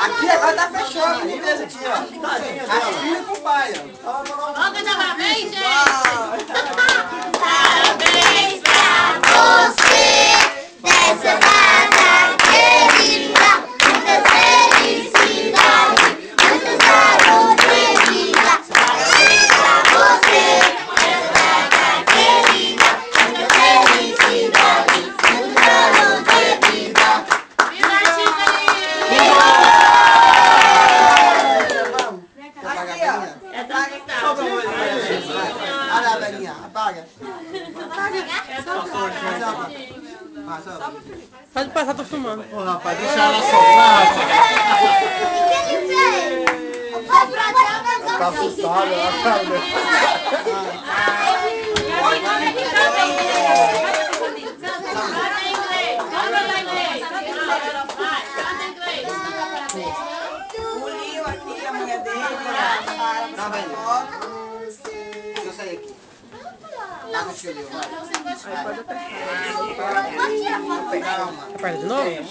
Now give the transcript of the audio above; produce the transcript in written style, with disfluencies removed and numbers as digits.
Aqui agora tá fechando, beleza aqui, ó. A filha com o pai, ó. Vamos cantar parabéns, gente? Parabéns pra você nessa data querida. Muitas felicidades, muitos anos de vida. Parabéns pra você nessa data querida. Muitas felicidades, muitos anos de vida. Viva a Tiffany! Aqui, ó. É da guitarra. Olha a velhinha, apaga. Pode passar, tô filmando. Ô, rapaz, deixa ela soltar, rapaz. Tá assustada, ela tá... Pulinho aqui, a mulher dele. Não, velho. Deixa eu sair aqui. Lá no tio, vai. Aperta de novo?